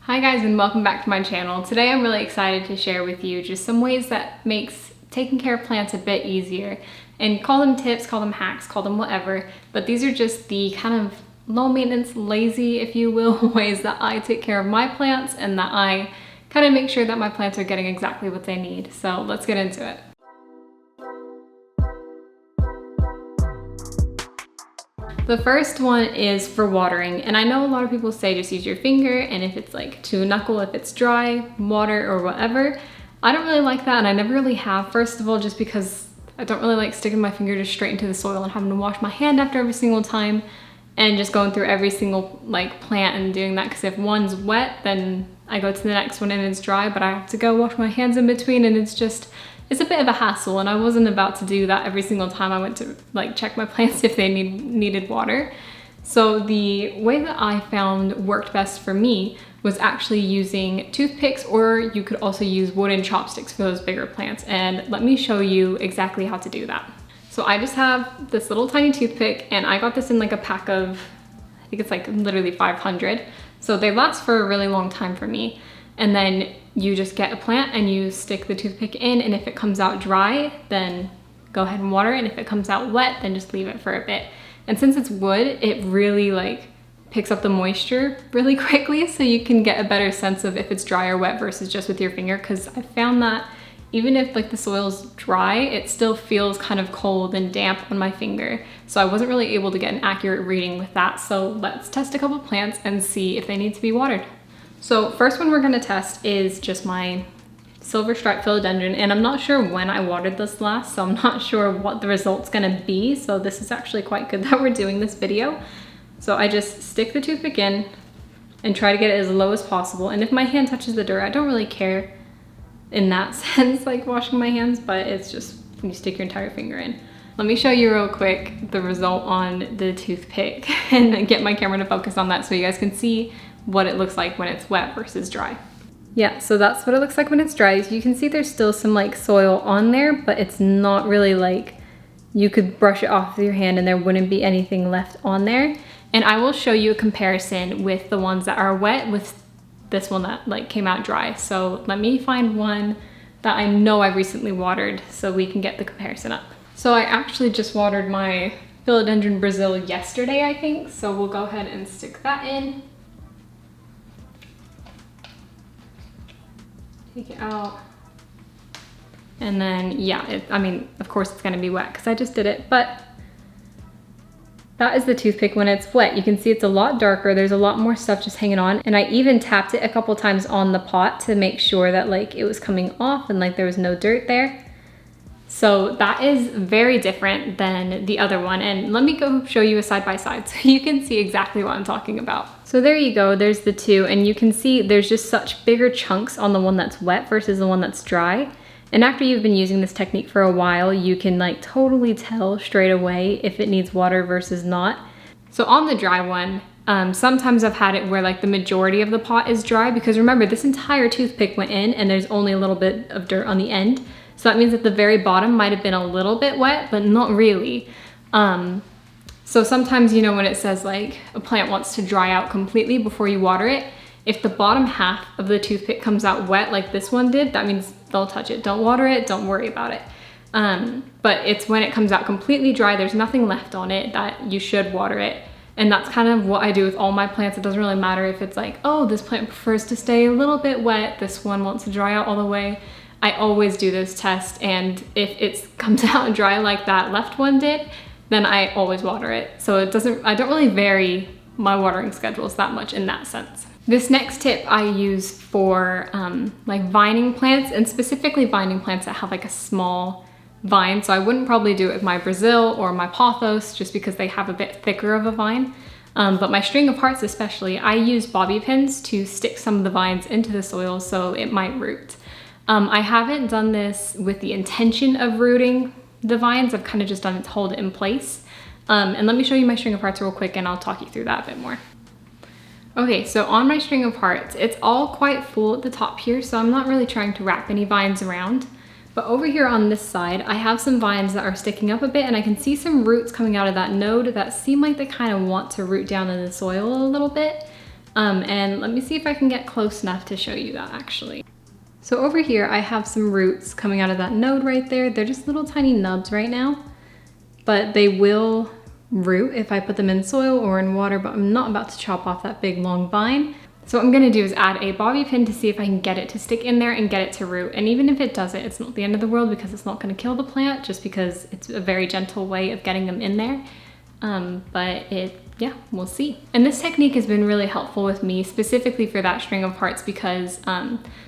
Hi guys, and welcome back to my channel. Today I'm really excited to share with you just some ways that makes taking care of plants a bit easier. And call them tips, call them hacks, call them whatever, but these are just the kind of low maintenance, lazy, if you will, ways that I take care of my plants and that I kind of make sure that my plants are getting exactly what they need. So let's get into it. The first one is for watering, and I know a lot of people say just use your finger, and if it's like to a knuckle, if it's dry, water or whatever. I don't really like that, and I never really have, first of all, just because I don't really like sticking my finger just straight into the soil and having to wash my hand after every single time and just going through every single plant and doing that, because if one's wet then I go to the next one and it's dry, but I have to go wash my hands in between, and it's a bit of a hassle, and I wasn't about to do that every single time I went to check my plants if they needed water. So the way that I found worked best for me was actually using toothpicks, or you could also use wooden chopsticks for those bigger plants. And let me show you exactly how to do that. So I just have this little tiny toothpick, and I got this in like a pack of, I think it's like literally 500. So they last for a really long time for me. And then you just get a plant and you stick the toothpick in, and if it comes out dry, then go ahead and water it, and if it comes out wet, then just leave it for a bit. And since it's wood, it really picks up the moisture really quickly, so you can get a better sense of if it's dry or wet versus just with your finger, because I found that even if the soil's dry, it still feels kind of cold and damp on my finger. So I wasn't really able to get an accurate reading with that. So let's test a couple plants and see if they need to be watered. So first one we're gonna test is just my silver striped philodendron, and I'm not sure when I watered this last, so I'm not sure what the result's gonna be. So this is actually quite good that we're doing this video. So I just stick the toothpick in and try to get it as low as possible. And if my hand touches the dirt, I don't really care in that sense, like washing my hands, but it's just when you stick your entire finger in. Let me show you real quick the result on the toothpick and get my camera to focus on that so you guys can see what it looks like when it's wet versus dry. Yeah, so that's what it looks like when it's dry. You can see there's still some soil on there, but it's not really you could brush it off with your hand and there wouldn't be anything left on there. And I will show you a comparison with the ones that are wet with this one that came out dry. So let me find one that I know I recently watered so we can get the comparison up. So I actually just watered my philodendron Brazil yesterday, I think. So we'll go ahead and stick that in. Take it out. And then, yeah, I mean, of course it's gonna be wet because I just did it, but that is the toothpick when it's wet. You can see it's a lot darker. There's a lot more stuff just hanging on. And I even tapped it a couple times on the pot to make sure that it was coming off and there was no dirt there. So that is very different than the other one. And let me go show you a side by side so you can see exactly what I'm talking about. So there you go, there's the two. And you can see there's just such bigger chunks on the one that's wet versus the one that's dry. And after you've been using this technique for a while, you can totally tell straight away if it needs water versus not. So on the dry one, sometimes I've had it where the majority of the pot is dry, because remember, this entire toothpick went in and there's only a little bit of dirt on the end. So that means that the very bottom might have been a little bit wet, but not really. So sometimes, when it says a plant wants to dry out completely before you water it, if the bottom half of the toothpick comes out wet like this one did, that means they'll touch it. Don't water it, don't worry about it. But it's when it comes out completely dry, there's nothing left on it, that you should water it. And that's kind of what I do with all my plants. It doesn't really matter if it's oh, this plant prefers to stay a little bit wet, this one wants to dry out all the way. I always do this test, and if it comes out dry like that left one did, then I always water it. So I don't really vary my watering schedules that much in that sense. This next tip I use for vining plants, and specifically vining plants that have a small vine. So I wouldn't probably do it with my Brazil or my pothos just because they have a bit thicker of a vine. But my string of hearts especially, I use bobby pins to stick some of the vines into the soil so it might root. I haven't done this with the intention of rooting the vines. I've kind of just done it to hold it in place. And let me show you my string of hearts real quick and I'll talk you through that a bit more. Okay, so on my string of hearts, it's all quite full at the top here, so I'm not really trying to wrap any vines around. But over here on this side, I have some vines that are sticking up a bit, and I can see some roots coming out of that node that seem like they kind of want to root down in the soil a little bit. And let me see if I can get close enough to show you that actually. So over here, I have some roots coming out of that node right there. They're just little tiny nubs right now, but they will root if I put them in soil or in water, but I'm not about to chop off that big long vine. So what I'm gonna do is add a bobby pin to see if I can get it to stick in there and get it to root. And even if it doesn't, it's not the end of the world because it's not gonna kill the plant, just because it's a very gentle way of getting them in there. Yeah, we'll see. And this technique has been really helpful with me, specifically for that string of hearts, because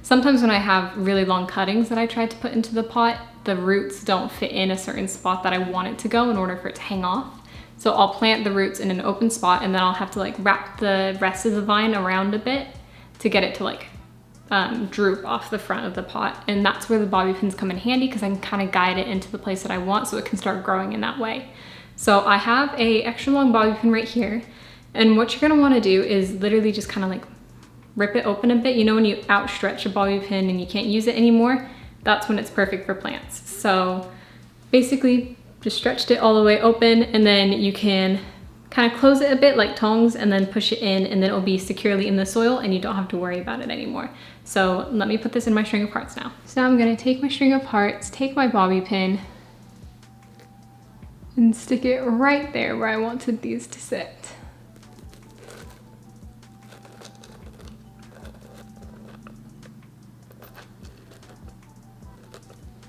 sometimes when I have really long cuttings that I tried to put into the pot, the roots don't fit in a certain spot that I want it to go in order for it to hang off. So I'll plant the roots in an open spot, and then I'll have to like wrap the rest of the vine around a bit to get it to like droop off the front of the pot. And that's where the bobby pins come in handy, because I can kind of guide it into the place that I want so it can start growing in that way. So I have a extra long bobby pin right here. And what you're gonna wanna do is literally just kind of like rip it open a bit. You know when you outstretch a bobby pin and you can't use it anymore? That's when it's perfect for plants. So basically just stretched it all the way open, and then you can kind of close it a bit like tongs and then push it in, and then it'll be securely in the soil and you don't have to worry about it anymore. So let me put this in my string of hearts now. So now I'm gonna take my string of hearts, take my bobby pin, and stick it right there where I wanted these to sit.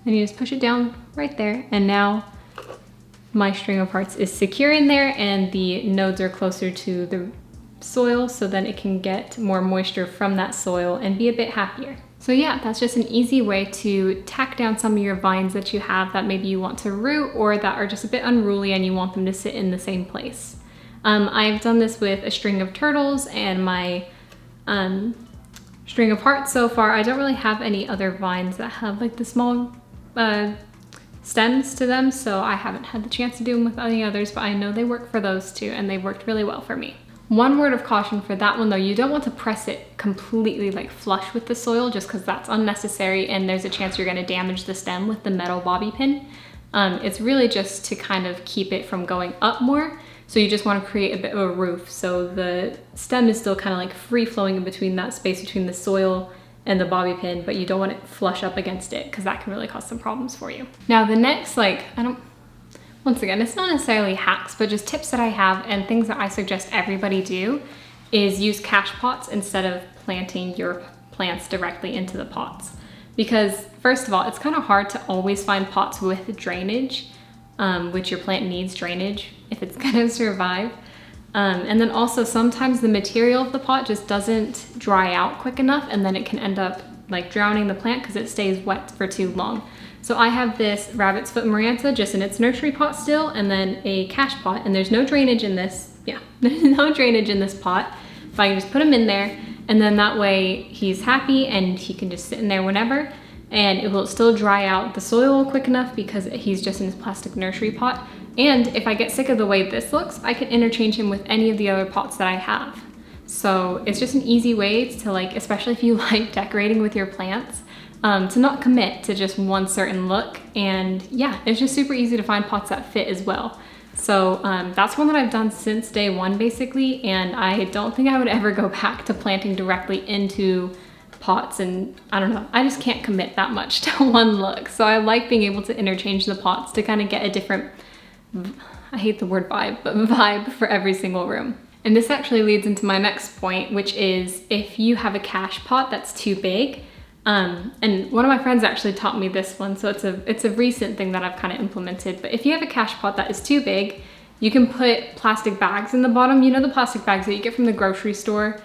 And you just push it down right there, and now my string of hearts is secure in there and the nodes are closer to the soil, so then it can get more moisture from that soil and be a bit happier. So yeah, that's just an easy way to tack down some of your vines that you have that maybe you want to root or that are just a bit unruly and you want them to sit in the same place. I've done this with a string of turtles and my string of hearts so far. I don't really have any other vines that have like the small stems to them, so I haven't had the chance to do them with any others, but I know they work for those too, and they've worked really well for me. One word of caution for that one though, you don't want to press it completely like flush with the soil, just because that's unnecessary and there's a chance you're going to damage the stem with the metal bobby pin. It's really just to kind of keep it from going up more. So you just want to create a bit of a roof so the stem is still kind of like free flowing in between that space between the soil and the bobby pin, but you don't want it flush up against it because that can really cause some problems for you. Now the next, once again, it's not necessarily hacks, but just tips that I have and things that I suggest everybody do is use cache pots instead of planting your plants directly into the pots. Because first of all, it's kind of hard to always find pots with drainage, which your plant needs drainage if it's gonna survive. And then also sometimes the material of the pot just doesn't dry out quick enough, and then it can end up like drowning the plant because it stays wet for too long. So I have this rabbit's foot maranta just in its nursery pot still, and then a cache pot, and there's no drainage in this. Yeah, there's no drainage in this pot. If I can just put him in there, and then that way he's happy and he can just sit in there whenever, and it will still dry out the soil quick enough because he's just in his plastic nursery pot. And if I get sick of the way this looks, I can interchange him with any of the other pots that I have. So it's just an easy way to, like, especially if you like decorating with your plants, to not commit to just one certain look. And yeah, it's just super easy to find pots that fit as well. So that's one that I've done since day one basically, and I don't think I would ever go back to planting directly into pots, and I don't know, I just can't commit that much to one look. So I like being able to interchange the pots to kind of get a different, I hate the word vibe, but vibe for every single room. And this actually leads into my next point, which is if you have a cache pot that's too big, and one of my friends actually taught me this one, so it's a recent thing that I've kind of implemented. But if you have a cache pot that is too big, you can put plastic bags in the bottom. You know, the plastic bags that you get from the grocery store.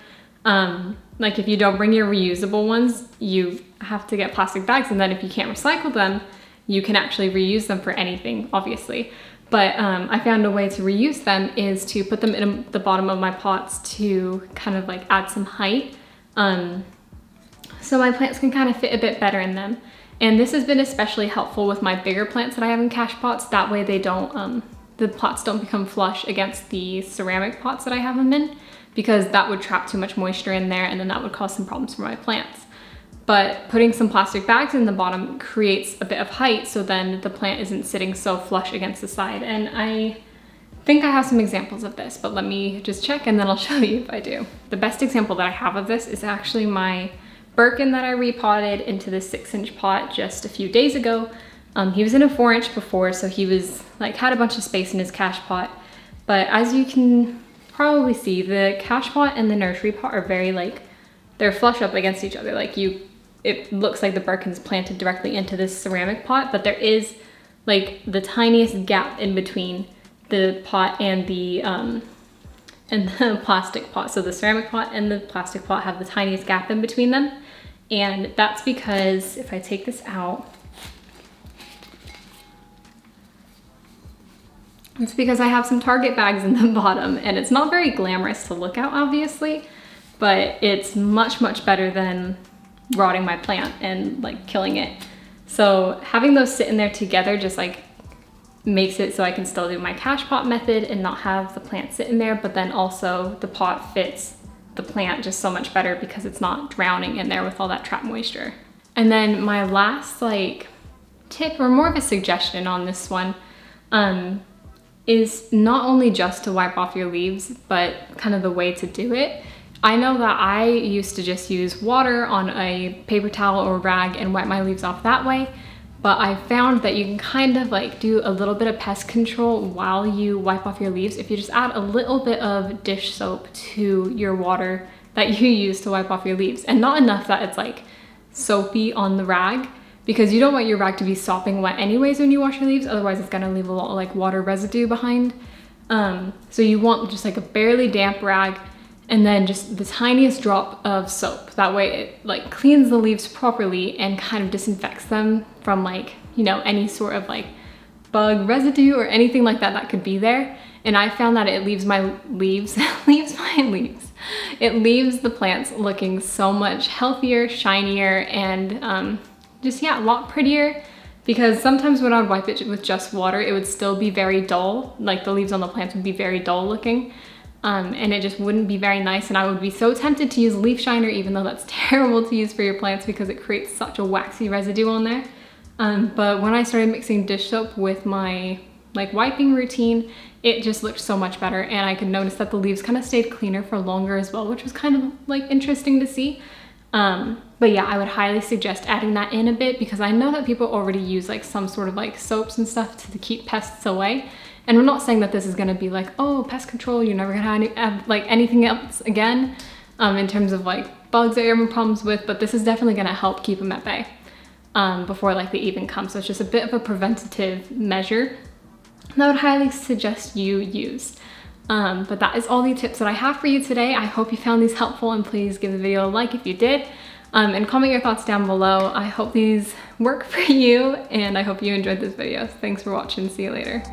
Like if you don't bring your reusable ones, you have to get plastic bags, and then if you can't recycle them, you can actually reuse them for anything, obviously. But I found a way to reuse them is to put them in the bottom of my pots to kind of like add some height. So my plants can kind of fit a bit better in them. And this has been especially helpful with my bigger plants that I have in cache pots. That way they don't, the pots don't become flush against the ceramic pots that I have them in, because that would trap too much moisture in there and then that would cause some problems for my plants. But putting some plastic bags in the bottom creates a bit of height, so then the plant isn't sitting so flush against the side. And I think I have some examples of this, but let me just check and then I'll show you if I do. The best example that I have of this is actually my Birkin that I repotted into this 6-inch pot just a few days ago. He was in a 4-inch before, so he was like had a bunch of space in his cash pot. But as you can probably see, the cash pot and the nursery pot are very like, they're flush up against each other. Like it looks like the Birkin's planted directly into this ceramic pot, but there is like the tiniest gap in between the pot and the plastic pot. So the ceramic pot and the plastic pot have the tiniest gap in between them. And that's because if I take this out, it's because I have some Target bags in the bottom, and it's not very glamorous to look at, obviously, but it's much, much better than rotting my plant and like killing it. So having those sit in there together just like makes it so I can still do my cash pot method and not have the plant sit in there, but then also the pot fits the plant just so much better because it's not drowning in there with all that trapped moisture. And then my last like tip, or more of a suggestion on this one, is not only just to wipe off your leaves, but kind of the way to do it. I know that I used to just use water on a paper towel or rag and wipe my leaves off that way. But I found that you can kind of like do a little bit of pest control while you wipe off your leaves if you just add a little bit of dish soap to your water that you use to wipe off your leaves. And not enough that it's like soapy on the rag, because you don't want your rag to be sopping wet anyways when you wash your leaves, otherwise it's gonna leave a lot of like water residue behind. So you want just like a barely damp rag and then just the tiniest drop of soap. That way it like cleans the leaves properly and kind of disinfects them from like, you know, any sort of like bug residue or anything like that that could be there. And I found that it leaves my leaves, it leaves the plants looking so much healthier, shinier, and just, yeah, a lot prettier. Because sometimes when I would wipe it with just water, it would still be very dull. Like the leaves on the plants would be very dull looking. And it just wouldn't be very nice, and I would be so tempted to use leaf shiner, even though that's terrible to use for your plants because it creates such a waxy residue on there. But when I started mixing dish soap with my like wiping routine, it just looked so much better, and I could notice that the leaves kind of stayed cleaner for longer as well, which was kind of like interesting to see. But yeah, I would highly suggest adding that in a bit, because I know that people already use like some sort of like soaps and stuff to keep pests away. And we're not saying that this is gonna be like, oh, pest control, you're never gonna have like anything else again in terms of like bugs that you're having problems with, but this is definitely gonna help keep them at bay before like they even come. So it's just a bit of a preventative measure that I would highly suggest you use. But that is all the tips that I have for you today. I hope you found these helpful, and please give the video a like if you did. And comment your thoughts down below. I hope these work for you, and I hope you enjoyed this video. Thanks for watching. See you later.